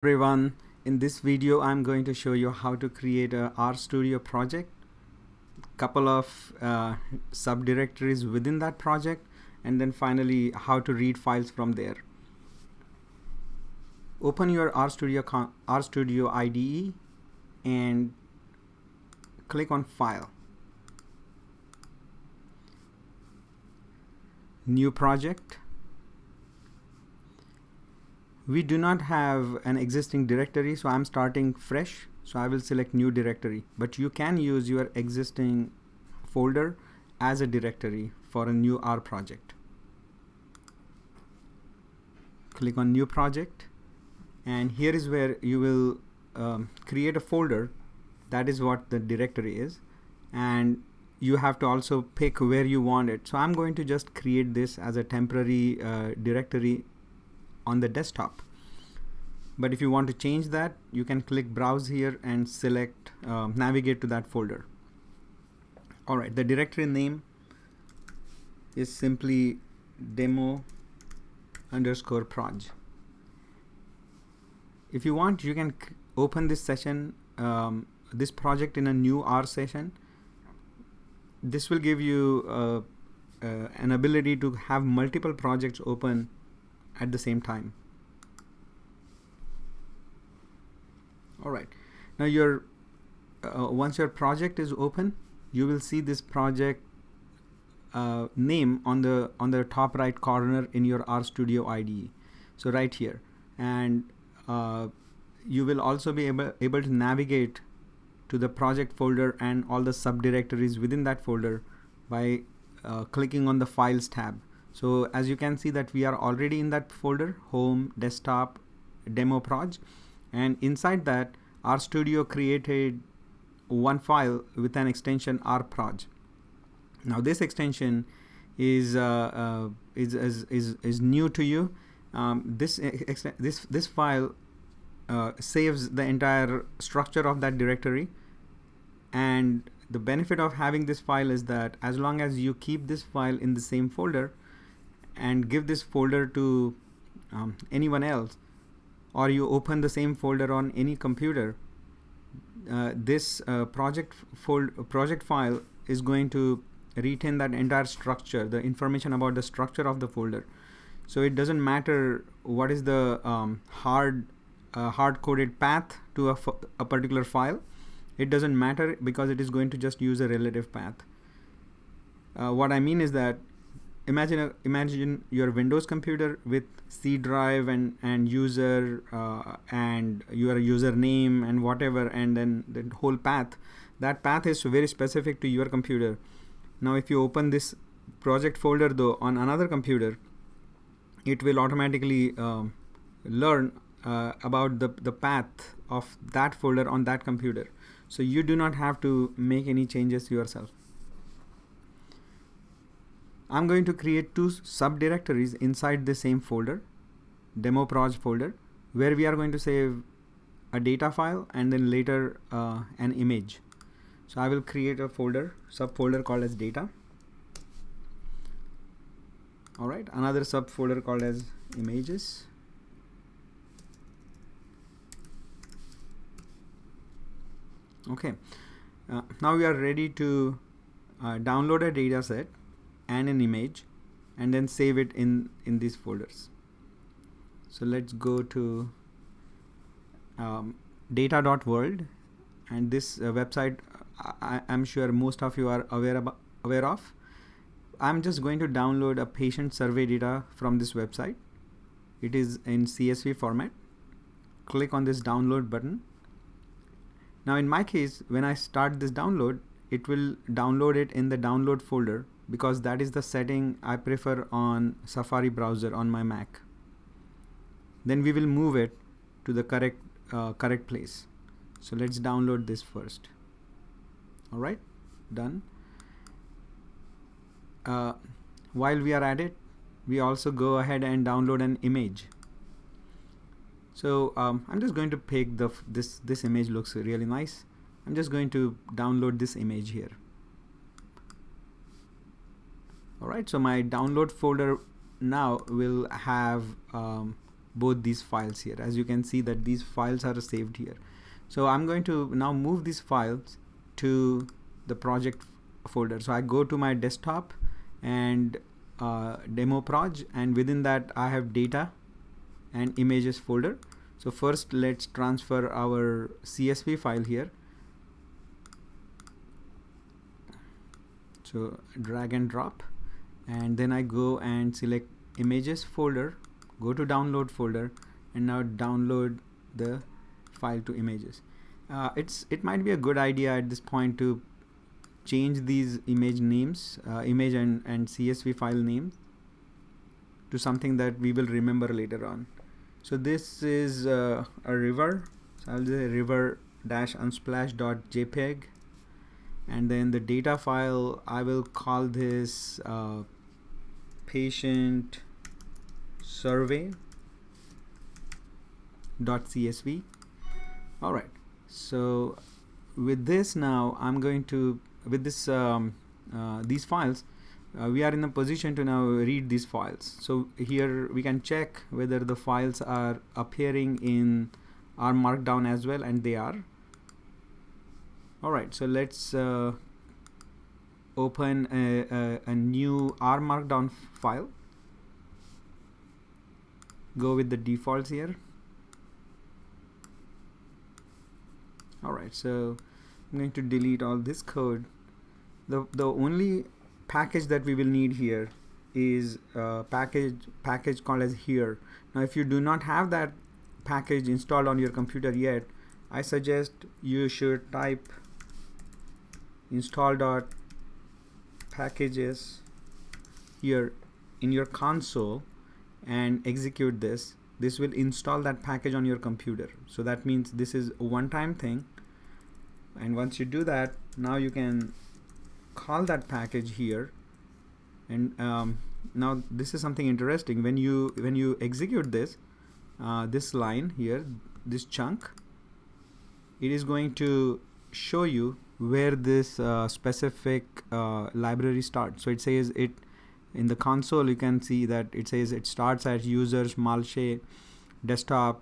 Everyone, in this video I'm going to show you how to create a RStudio project, couple of subdirectories within that project, and then finally how to read files from there. Open your RStudio IDE and click on File, New Project. We do not have an existing directory, so I'm starting fresh, so I will select new directory, but you can use your existing folder as a directory for a new R project. Click on New Project, and here is where you will create a folder. That is what the directory is, and you have to also pick where you want it. So I'm going to just create this as a temporary directory on the desktop, but if you want to change that, you can click Browse here and select navigate to that folder. Alright, the directory name is simply demo_proj. If you want, you can open this session, this project in a new R session. This will give you an ability to have multiple projects open at the same time. Alright, now once your project is open, you will see this project name on the top right corner in your RStudio IDE. So right here, and you will also be able to navigate to the project folder and all the subdirectories within that folder by clicking on the Files tab. So as you can see that we are already in that folder, Home, Desktop, Demo Proj, and inside that RStudio created one file with an extension rproj. Now this extension is new to you. This file saves the entire structure of that directory, and the benefit of having this file is that as long as you keep this file in the same folder and give this folder to anyone else, or you open the same folder on any computer, this project file is going to retain that entire structure, the information about the structure of the folder. So it doesn't matter what is the hard-coded path to a particular file. It doesn't matter because it is going to just use a relative path. What I mean is that imagine your Windows computer with C drive and user and your username and whatever, and then the whole path. That path is very specific to your computer. Now if you open this project folder though on another computer, it will automatically learn about the path of that folder on that computer. So you do not have to make any changes yourself. I'm going to create two subdirectories inside the same folder, Demo Proj folder, where we are going to save a data file and then later an image. So I will create a subfolder called as data. Alright, another subfolder called as images. Okay, now we are ready to download a data set and an image and then save it in these folders. So let's go to data.world, and this website I'm sure most of you are aware of. I'm just going to download a patient survey data from this website. It is in CSV format. Click on this download button. Now in my case, when I start this download, it will download it in the download folder because that is the setting I prefer on Safari browser on my Mac. Then we will move it to the correct place. So let's download this first. Alright, done. While we are at it, we also go ahead and download an image. So I'm just going to pick this image. Looks really nice. I'm just going to download this image here. Alright, so my download folder now will have both these files here. As you can see that these files are saved here. So I'm going to now move these files to the project folder. So I go to my desktop and demo proj, and within that I have data and images folder. So first let's transfer our CSV file here. So drag and drop, and then I go and select images folder, go to download folder, and now download the file to images. It might be a good idea at this point to change these image names, image and CSV file names, to something that we will remember later on. So this is a river, so I'll say river-unsplash.jpg, and then the data file, I will call this patient survey.csv. all right, so with this now I'm going to, with this these files, we are in a position to now read these files. So here we can check whether the files are appearing in our markdown as well, and they are. Alright, so let's open a new R markdown file. Go with the defaults here. Alright, so I'm going to delete all this code. The only package that we will need here is package called as here. Now if you do not have that package installed on your computer yet, I suggest you should type install.packages here in your console and execute this. This will install that package on your computer. So that means this is a one-time thing, and once you do that, now you can call that package here. And now this is something interesting. When you execute this this line here, this chunk, it is going to show you where this specific library starts. So it says it in the console, you can see that it says it starts at users malche desktop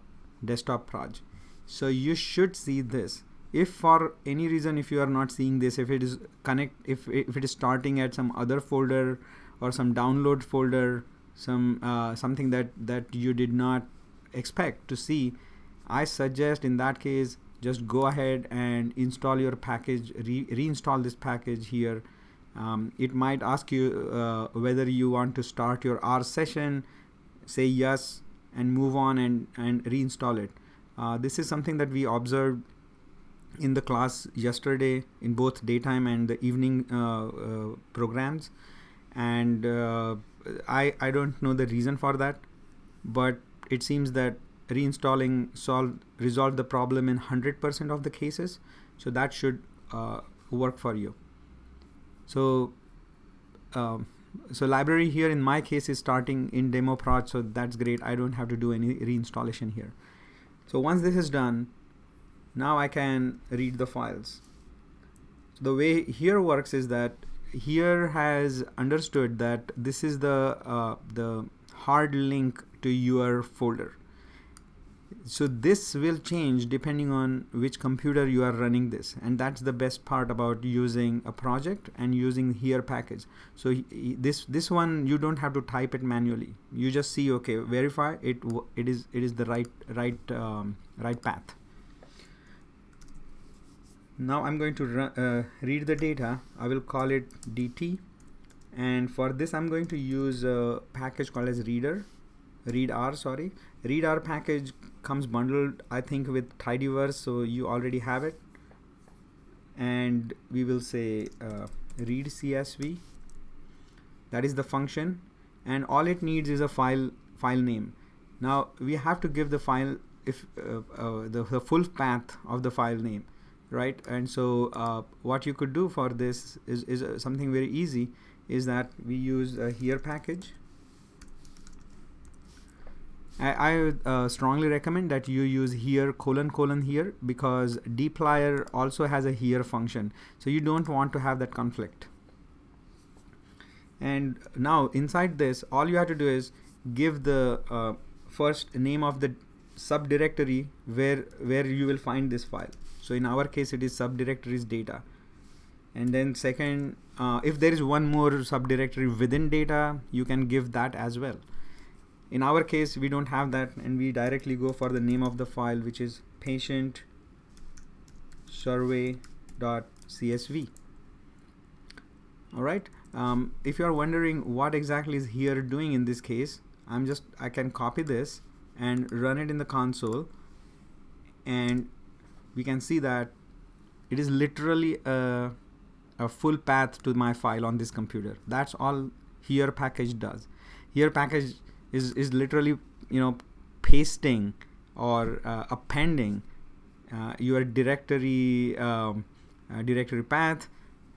proj. So you should see this. If for any reason, if you are not seeing this, if it is if it is starting at some other folder or some download folder, some something that you did not expect to see, I suggest in that case just go ahead and install your package, reinstall this package here. It might ask you whether you want to start your R session. Say yes and move on and reinstall it. This is something that we observed in the class yesterday in both daytime and the evening programs, and I don't know the reason for that, but it seems that reinstalling resolved the problem in 100% of the cases, so that should work for you. So so library here in my case is starting in demo proj, so that's great. I don't have to do any reinstallation here. So once this is done, now I can read the files. So the way here works is that here has understood that this is the hard link to your folder. So this will change depending on which computer you are running this, and that's the best part about using a project and using here package. So this one you don't have to type it manually. You just see, okay, verify it is the right path. Now I'm going to read the data. I will call it DT, and for this I'm going to use a package called as reader. Readr package comes bundled, I think, with tidyverse, so you already have it. And we will say read CSV. That is the function, and all it needs is a file name. Now we have to give the file the full path of the file name, right? And so what you could do for this is something very easy, is that we use a here package. I would strongly recommend that you use here : here, because dplyr also has a here function, so you don't want to have that conflict. And now inside this, all you have to do is give the first name of the subdirectory where you will find this file. So in our case, it is subdirectories data. And then second, if there is one more subdirectory within data, you can give that as well. In our case, we don't have that, and we directly go for the name of the file, which is patient survey.csv. All right. If you are wondering what exactly is here doing in this case, I can copy this and run it in the console, and we can see that it is literally a full path to my file on this computer. That's all here package does. Here package is literally, you know, pasting or appending your directory directory path,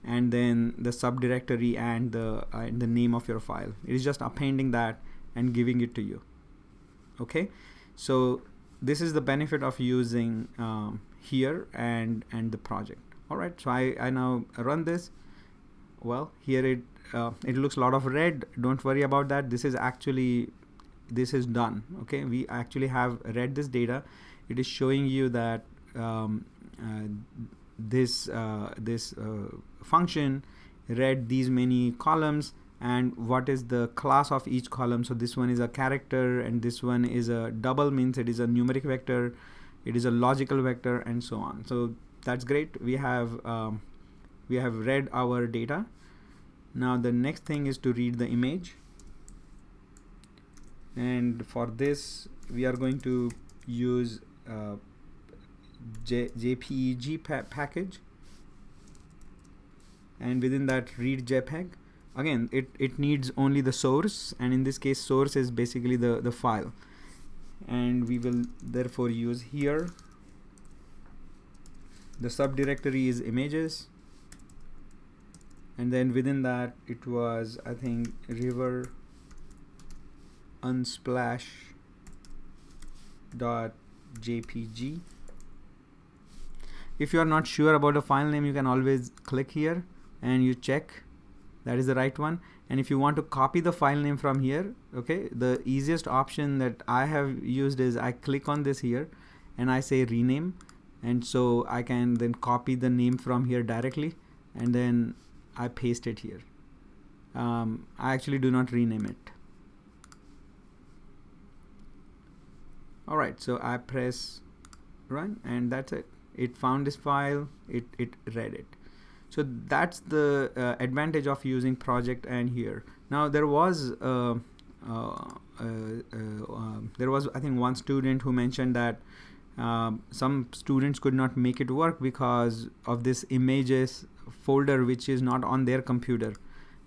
and then the subdirectory and the name of your file. It is just appending that and giving it to you. Okay, so this is the benefit of using here and the project. All right, so I now run this. Well, here it looks a lot of red. Don't worry about that. This is done. Okay, we actually have read this data. It is showing you that this function read these many columns, and what is the class of each column. So this one is a character, and this one is a double, means it is a numeric vector, it is a logical vector, and so on. So that's great. We have read our data. Now the next thing is to read the image, and for this we are going to use JPEG package, and within that read JPEG. Again, it needs only the source, and in this case source is basically the file, and we will therefore use here. The subdirectory is images, and then within that it was, I think, river unsplash.jpg. If you are not sure about a file name, you can always click here and you check that is the right one. And if you want to copy the file name from here, okay, the easiest option that I have used is I click on this here and I say rename, and so I can then copy the name from here directly, and then I paste it here. I actually do not rename it. Alright, so I press run, and that's it. It found this file, it read it. So that's the advantage of using project and here. Now there was I think one student who mentioned that some students could not make it work because of this images folder which is not on their computer.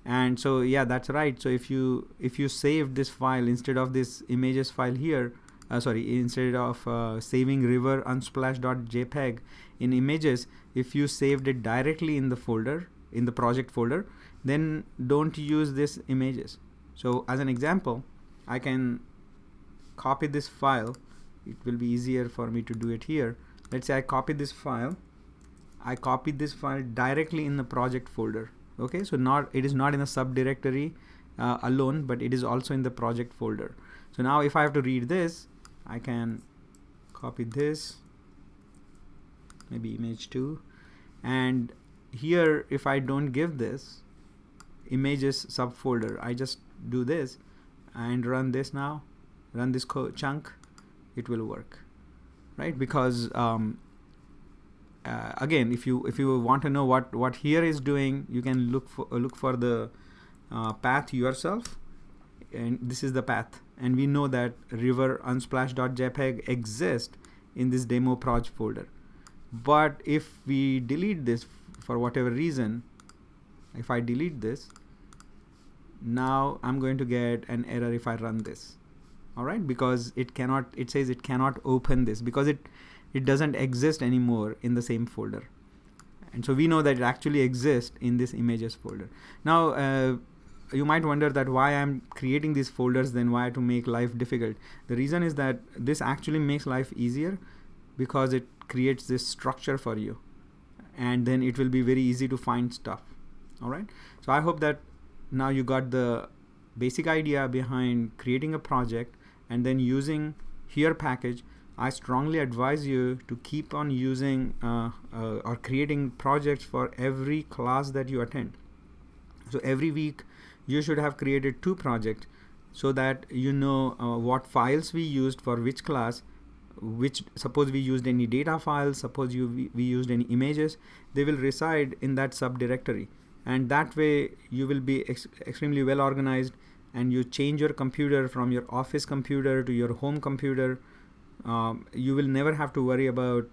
And so yeah, that's right. So if you save this file instead of this images file here, instead of saving river unsplash.jpg in images, if you saved it directly in the folder, in the project folder, then don't use this images. So as an example, I can copy this file. It will be easier for me to do it here. Let's say I copy this file. I copied this file directly in the project folder. Okay, so it is not in a subdirectory alone, but it is also in the project folder. So now if I have to read this, I can copy this, maybe image 2, and here if I don't give this images subfolder, I just do this and run this now, run this chunk, it will work, right? Because again, if you want to know what here is doing, you can look for the path yourself, and this is the path, and we know that river unsplash.jpg exists in this demo proj folder. But if we delete this for whatever reason, if I delete this, now I'm going to get an error if I run this. All right, because it says it cannot open this because it doesn't exist anymore in the same folder. And so we know that it actually exists in this images folder. Now you might wonder that why I'm creating these folders, then why to make life difficult. The reason is that this actually makes life easier because it creates this structure for you, and then it will be very easy to find stuff. All right, so I hope that now you got the basic idea behind creating a project and then using here package, I strongly advise you to keep on using or creating projects for every class that you attend. So every week you should have created 2 projects, so that you know what files we used for which class, which, suppose we used any data files, suppose we used any images, they will reside in that subdirectory, and that way you will be extremely well organized, and you change your computer from your office computer to your home computer. You will never have to worry about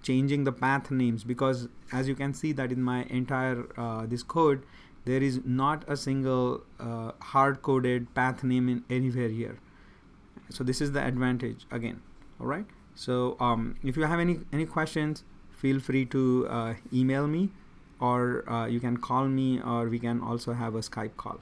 changing the path names, because as you can see that in my entire this code, there is not a single hard-coded path name in anywhere here. So this is the advantage again. All right. So if you have any questions, feel free to email me, or you can call me, or we can also have a Skype call.